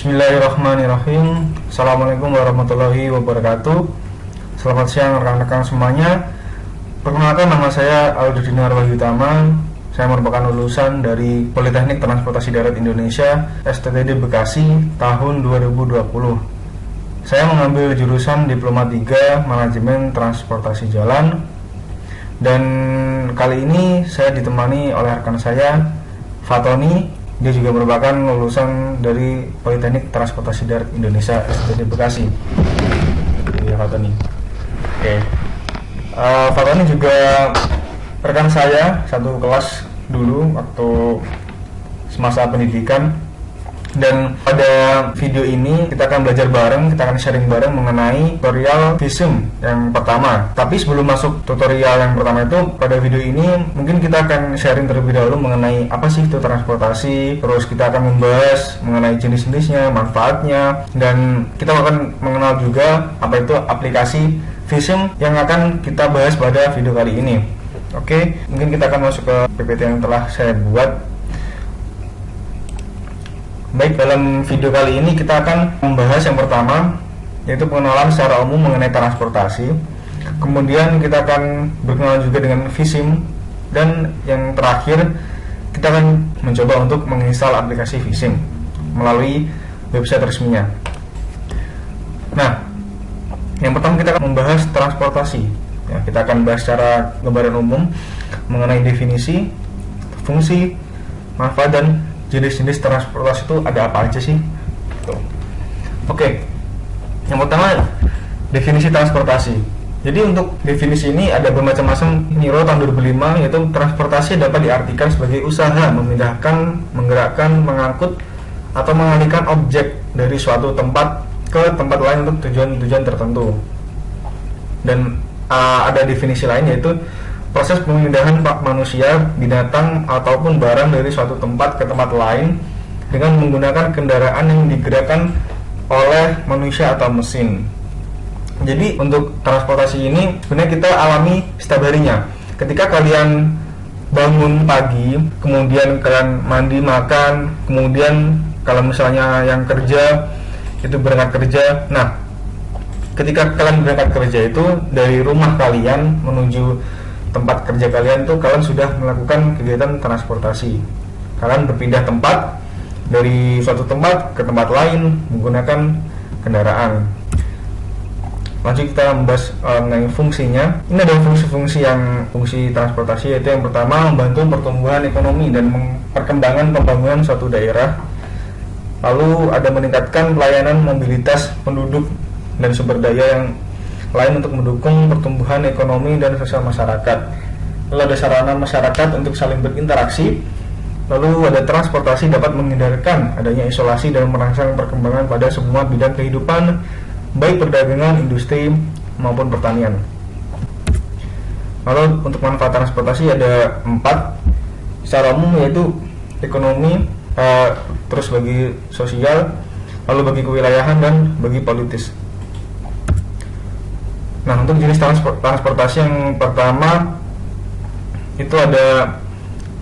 Bismillahirrahmanirrahim. Assalamualaikum warahmatullahi wabarakatuh. Selamat siang rekan-rekan semuanya. Perkenalkan, nama saya Aldudina Wahyu Tama. Saya merupakan lulusan dari Politeknik Transportasi Darat Indonesia STTD Bekasi tahun 2020. Saya mengambil jurusan Diploma 3 Manajemen Transportasi Jalan. Dan kali ini saya ditemani oleh rekan saya Fatoni. Dia juga merupakan lulusan dari Politeknik Transportasi Darat Indonesia STTD Bekasi. Iya, Fatoni. Oke. Fatoni juga rekan saya satu kelas dulu waktu semasa pendidikan. Dan pada video ini kita akan belajar bareng, kita akan sharing bareng mengenai tutorial visum yang pertama. Tapi sebelum masuk tutorial yang pertama itu, pada video ini mungkin kita akan sharing terlebih dahulu mengenai apa sih itu transportasi. Terus kita akan membahas mengenai jenis-jenisnya, manfaatnya, dan kita akan mengenal juga apa itu aplikasi visum yang akan kita bahas pada video kali ini. Oke, mungkin kita akan masuk ke PPT yang telah saya buat. Baik, dalam video kali ini kita akan membahas yang pertama, yaitu pengenalan secara umum mengenai transportasi. Kemudian kita akan berkenalan juga dengan visum. Dan yang terakhir, kita akan mencoba untuk menginstal aplikasi visum melalui website resminya. Nah, yang pertama kita akan membahas transportasi. Ya, kita akan bahas secara gambaran umum mengenai definisi, fungsi, manfaat, dan jenis-jenis transportasi itu ada apa aja sih? Tuh. Oke. Yang pertama, definisi transportasi. Jadi untuk definisi ini ada bermacam-macam. NIRO tahun 2005, yaitu transportasi dapat diartikan sebagai usaha memindahkan, menggerakkan, mengangkut, atau mengalihkan objek dari suatu tempat ke tempat lain untuk tujuan-tujuan tertentu. Dan ada definisi lain, yaitu proses pemindahan manusia, binatang, ataupun barang dari suatu tempat ke tempat lain dengan menggunakan kendaraan yang digerakkan oleh manusia atau mesin. Jadi untuk transportasi ini sebenarnya kita alami setiap harinya. Ketika kalian bangun pagi, kemudian kalian mandi, makan, kemudian kalau misalnya yang kerja itu berangkat kerja. Nah, ketika kalian berangkat kerja itu dari rumah kalian menuju tempat kerja kalian tuh, kalian sudah melakukan kegiatan transportasi. Kalian berpindah tempat dari suatu tempat ke tempat lain menggunakan kendaraan. Lanjut kita membahas mengenai fungsinya. Ini adalah fungsi transportasi, yaitu yang pertama membantu pertumbuhan ekonomi dan perkembangan pembangunan suatu daerah. Lalu ada meningkatkan pelayanan mobilitas penduduk dan sumber daya yang lain untuk mendukung pertumbuhan ekonomi dan sosial masyarakat. Lalu ada sarana masyarakat untuk saling berinteraksi. Lalu ada transportasi dapat menghindarkan adanya isolasi dan merangsang perkembangan pada semua bidang kehidupan, baik perdagangan, industri, maupun pertanian. Lalu untuk manfaat transportasi ada 4 secara umum, yaitu ekonomi, terus bagi sosial, lalu bagi kewilayahan, dan bagi politis. Nah, untuk jenis transportasi yang pertama itu ada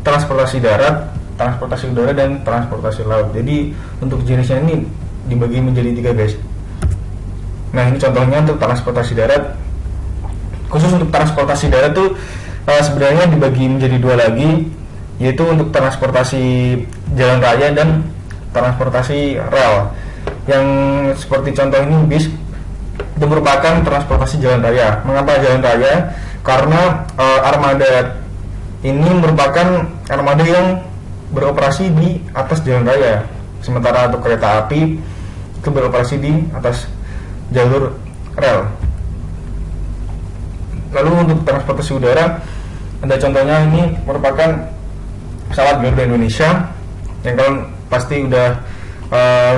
transportasi darat, transportasi udara, dan transportasi laut. Jadi untuk jenisnya ini dibagi menjadi 3, guys. Nah, ini contohnya untuk transportasi darat. Khusus untuk transportasi darat tuh sebenarnya dibagi menjadi 2 lagi, yaitu untuk transportasi jalan raya dan transportasi rel. Yang seperti contoh ini bis, itu merupakan transportasi jalan raya. Mengapa jalan raya? Karena armada ini merupakan armada yang beroperasi di atas jalan raya, sementara untuk kereta api itu beroperasi di atas jalur rel. Lalu untuk transportasi udara, ada contohnya, ini merupakan pesawat Garuda Indonesia yang kalian pasti udah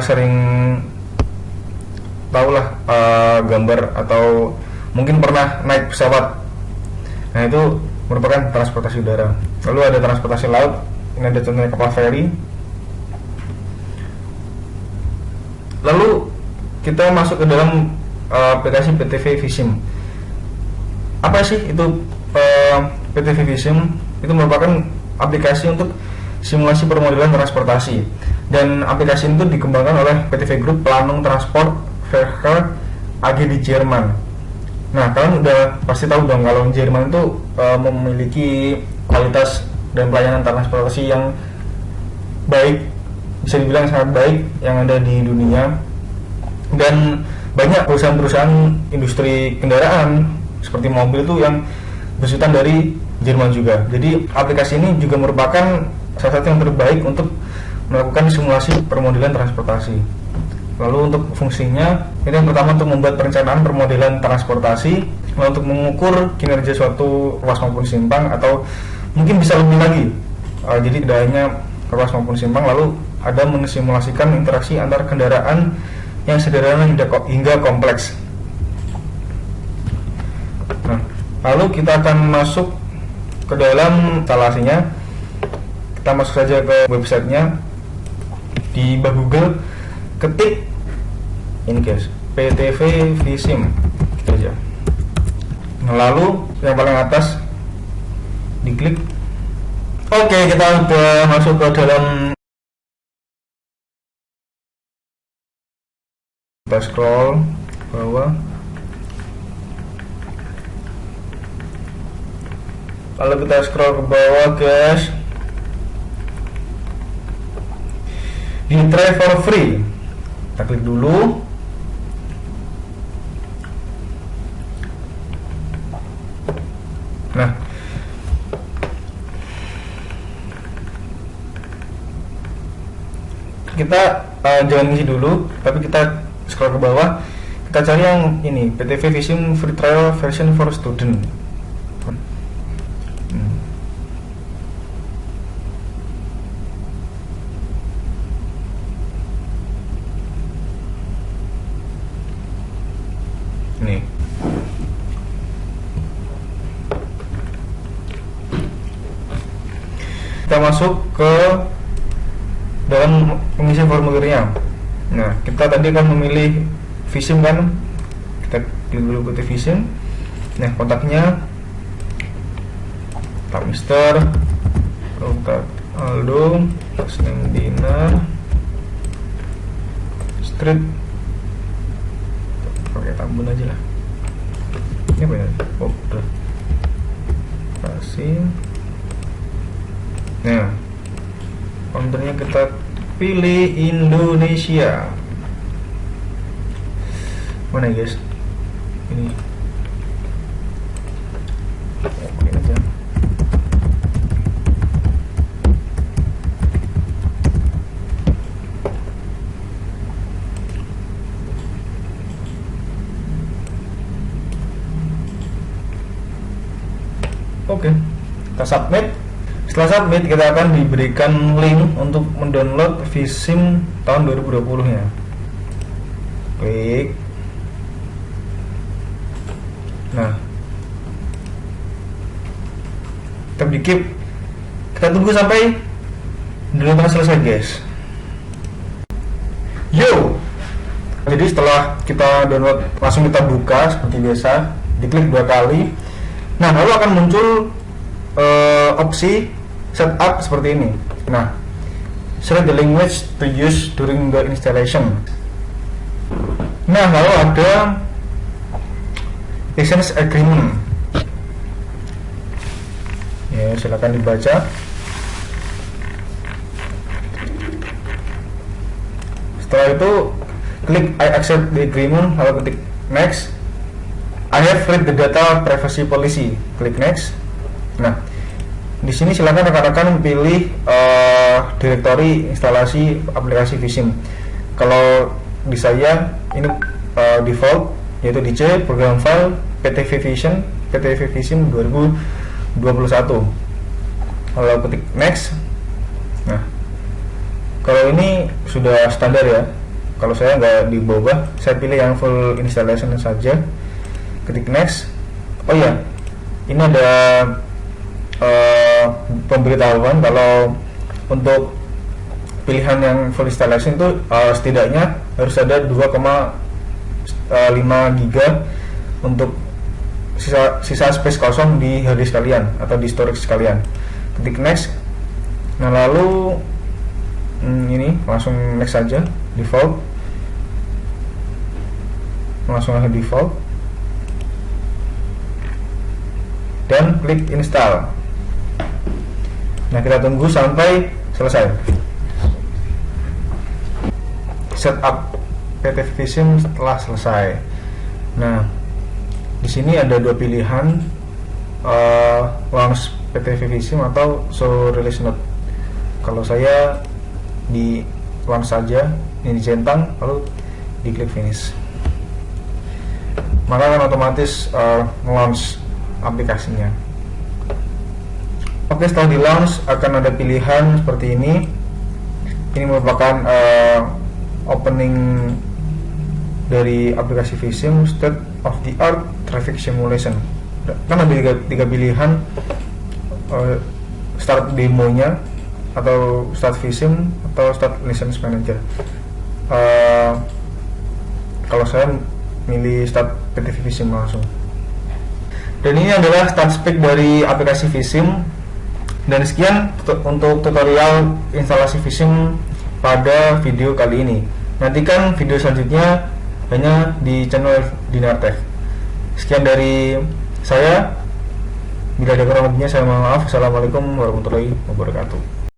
sering tahulah gambar atau mungkin pernah naik pesawat. Nah, itu merupakan transportasi udara. Lalu ada transportasi laut, ini ada contohnya kapal feri. Lalu kita masuk ke dalam aplikasi PTV Visum. Apa sih itu PTV Visum? Itu merupakan aplikasi untuk simulasi permodelan transportasi. Dan aplikasi itu dikembangkan oleh PTV Group Planung Transport Verkehr AG di Jerman. Nah, kalian udah pasti tahu dong kalau Jerman itu memiliki kualitas dan pelayanan transportasi yang baik, bisa dibilang sangat baik yang ada di dunia. Dan banyak perusahaan-perusahaan industri kendaraan seperti mobil itu yang besutan dari Jerman juga. Jadi aplikasi ini juga merupakan salah satu yang terbaik untuk melakukan simulasi permodelan transportasi. Lalu untuk fungsinya, ini yang pertama untuk membuat perencanaan permodelan transportasi, lalu untuk mengukur kinerja suatu ruas maupun simpang, atau mungkin bisa lebih lagi. Jadi tidak hanya ruas maupun simpang, lalu ada mensimulasikan interaksi antar kendaraan yang sederhana hingga kompleks. Nah, lalu kita akan masuk ke dalam instalasinya. Kita masuk saja ke websitenya. Di Google ketik ini guys, PTV Visim, gitu aja. Nah, lalu yang paling atas diklik. Oke, kita udah masuk ke dalam. Kita scroll ke bawah, lalu kita scroll ke bawah guys. Di try for free, kita klik dulu. Nah, kita jangan ngisi dulu, tapi kita scroll ke bawah. Kita cari yang ini, PTV Visim Free Trial Version for Student. Nih. Kita masuk ke dalam pengisian formulirnya. Nah, kita tadi akan memilih Visim kan, kita klik dulu ke Visim. Nah, kontaknya Pak Mister, kontak Aldo, last name Dina, street, pakai Tambun aja lah. Ini apa ya? Oh, udah. Kasih. Nah, kontennya kita pilih Indonesia. Mana ya guys? Ini. Oke aja. Oke, kita submit. Setelah submit, kita akan diberikan link untuk mendownload Visim tahun 2020 nya. Klik. Nah, kita dikip. Kita tunggu sampai download selesai guys. Yo. Jadi setelah kita download, langsung kita buka seperti biasa, diklik 2 kali. Nah, lalu akan muncul opsi setup seperti ini. Nah, select the language to use during the installation. Nah, lalu ada license agreement. Ya, silakan dibaca. Setelah itu klik I accept the agreement, lalu ketik next. I have read the data privacy policy. Klik next. Nah, di sini silakan rekan-rekan pilih direktori instalasi aplikasi Visim. Kalau di saya ini default, yaitu DC program file PTV Visim 2021. Kalau ketik next. Nah, kalau ini sudah standar ya. Kalau saya nggak diubah, saya pilih yang full installation saja. Ketik next. Oh ya, ini ada pemberitahuan kalau untuk pilihan yang full installation itu setidaknya harus ada 2,5 GB untuk sisa space kosong di hard disk kalian atau di storage kalian. Ketik next. Nah, lalu ini langsung next saja, default, langsung aja default, dan klik install. Nah, kita tunggu sampai selesai. Setup PT Visim telah selesai. Nah, di sini ada dua pilihan, launch PT Visim atau show release note. Kalau saya di launch saja, ini dicentang lalu diklik finish, maka akan otomatis launch aplikasinya. Oke, setelah di launch akan ada pilihan seperti ini. Ini merupakan opening dari aplikasi Visim, State of the Art Traffic Simulation. Kan ada tiga pilihan, start demonya, atau start Visim, atau start license manager. Kalau saya milih start PT Visim langsung. Dan ini adalah start spek dari aplikasi Visim. Dan sekian untuk tutorial instalasi Visim pada video kali ini. Nantikan video selanjutnya hanya di channel Dinartech. Sekian dari saya. Bila ada kurang lebihnya saya mohon maaf. Assalamualaikum warahmatullahi wabarakatuh.